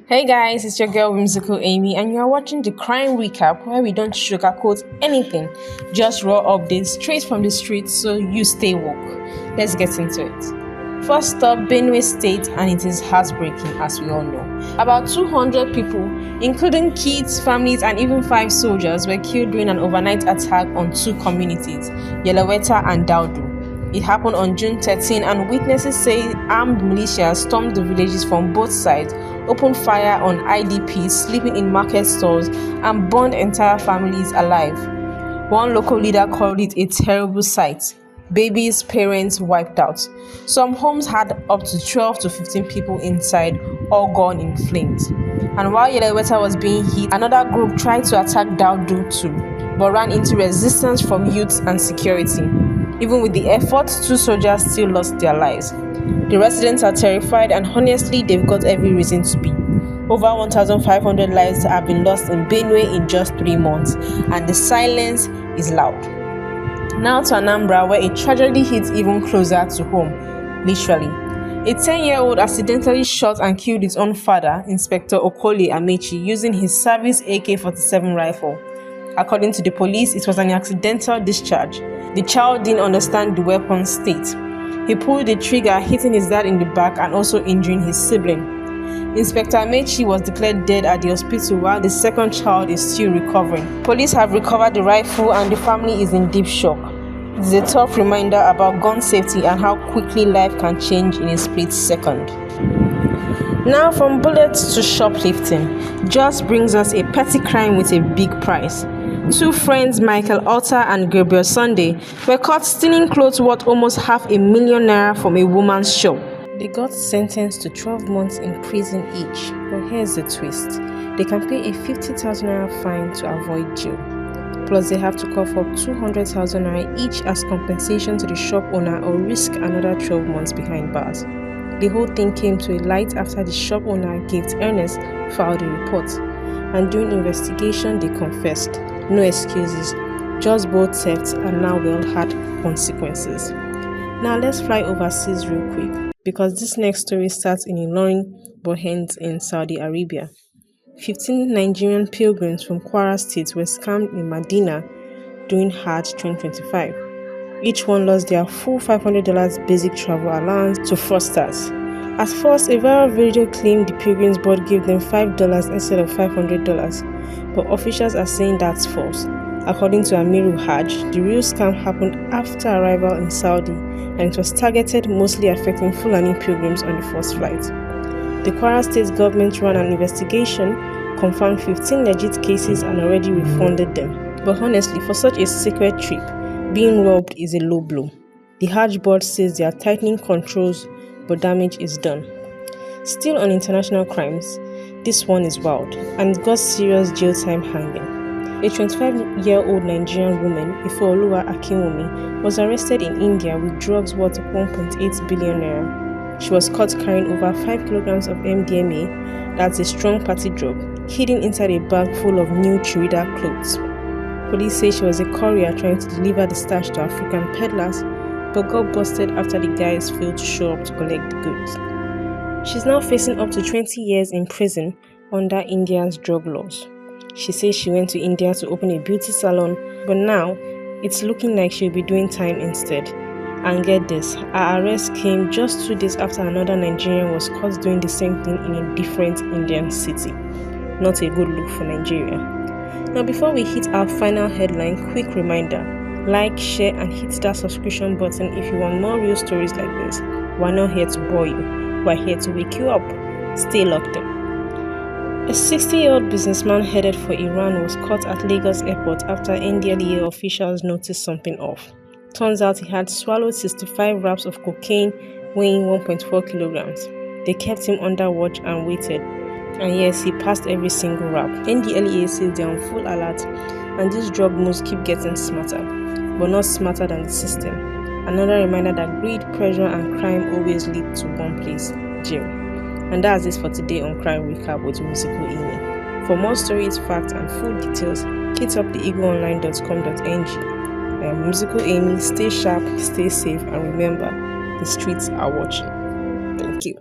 Hey guys, it's your girl Whimsical Amy, and you are watching the crime recap where we don't sugarcoat anything, just raw updates straight from the streets so you stay woke. Let's get into it. First up, Benue State, and it is heartbreaking as we all know. About 200 people, including kids, families, and even 5 soldiers, were killed during an overnight attack on 2 communities, Yeleweta and Daudu. It happened on June 13, and witnesses say armed militias stormed the villages from both sides, opened fire on IDPs sleeping in market stalls, and burned entire families alive. One local leader called it a terrible sight. Babies, parents wiped out. Some homes had up to 12 to 15 people inside, all gone in flames. And while Yeleweta was being hit, another group tried to attack Daudu too, but ran into resistance from youths and security. Even with the effort, 2 soldiers still lost their lives. The residents are terrified, and honestly, they've got every reason to be. Over 1,500 lives have been lost in Benue in just 3 months, and the silence is loud. Now to Anambra, where a tragedy hits even closer to home, literally. A 10-year-old accidentally shot and killed his own father, Inspector Okoli Amechi, using his service AK-47 rifle. According to the police, it was an accidental discharge. The child didn't understand the weapon's state. He pulled the trigger, hitting his dad in the back and also injuring his sibling. Inspector Amechi was declared dead at the hospital, while the second child is still recovering. Police have recovered the rifle, and the family is in deep shock. It is a tough reminder about gun safety and how quickly life can change in a split second. Now, from bullets to shoplifting, just brings us a petty crime with a big price. 2 friends, Michael Alter and Gabriel Sunday, were caught stealing clothes worth almost $500,000 from a woman's shop. They got sentenced to 12 months in prison each, but here's the twist. They can pay a $50,000 fine to avoid jail. Plus, they have to cough up $200,000 each as compensation to the shop owner or risk another 12 months behind bars. The whole thing came to a light after the shop owner, Gates Ernest, filed a report. And during investigation, they confessed. No excuses, just bold theft, and now well had consequences. Now let's fly overseas real quick, because this next story starts in Ilorin but ends in Saudi Arabia. 15 Nigerian pilgrims from Kwara State were scammed in Medina during Hajj 2025. Each one lost their full $500 basic travel allowance to fraudsters. At first, a viral video claimed the pilgrims board gave them $5 instead of $500, but officials are saying that's false. According to Amiru Hajj, the real scam happened after arrival in Saudi, and it was targeted, mostly affecting Fulani pilgrims on the first flight. The Kwara State government ran an investigation, confirmed 15 legit cases, and already refunded them. But honestly, for such a sacred trip, being robbed is a low blow. The Hajj board says they are tightening controls, but damage is done. Still on international crimes, this one is wild, and it got serious jail time hanging. A 25-year-old Nigerian woman, Ifeoluwa Akinwumi, was arrested in India with drugs worth 1.8 billion naira. She was caught carrying over 5 kilograms of MDMA, that's a strong party drug, hidden inside a bag full of new Chirida clothes. Police say she was a courier trying to deliver the stash to African peddlers, but got busted after the guys failed to show up to collect the goods. She's now facing up to 20 years in prison under India's drug laws. She says she went to India to open a beauty salon, but now it's looking like she'll be doing time instead. And get this, her arrest came just 2 days after another Nigerian was caught doing the same thing in a different Indian city. Not a good look for Nigeria. Now, before we hit our final headline, quick reminder: like, share, and hit that subscription button if you want more real stories like this. We're not here to bore you, we're here to wake you up. Stay locked in. A 60-year-old businessman headed for Iran was caught at Lagos airport after NDLEA officials noticed something off. Turns out he had swallowed 65 wraps of cocaine weighing 1.4 kilograms. They kept him under watch and waited. And yes, he passed every single wrap. NDLEA says they're on full alert, and these drug moves keep getting smarter, but not smarter than the system. Another reminder that greed, pressure, and crime always lead to one place: jail. And that's it for today on Crime Recap with Whimsical Amy. For more stories, facts, and full details, hit up theeagleonline.com.ng. I am Whimsical Amy. Stay sharp, stay safe, and remember, the streets are watching. Thank you.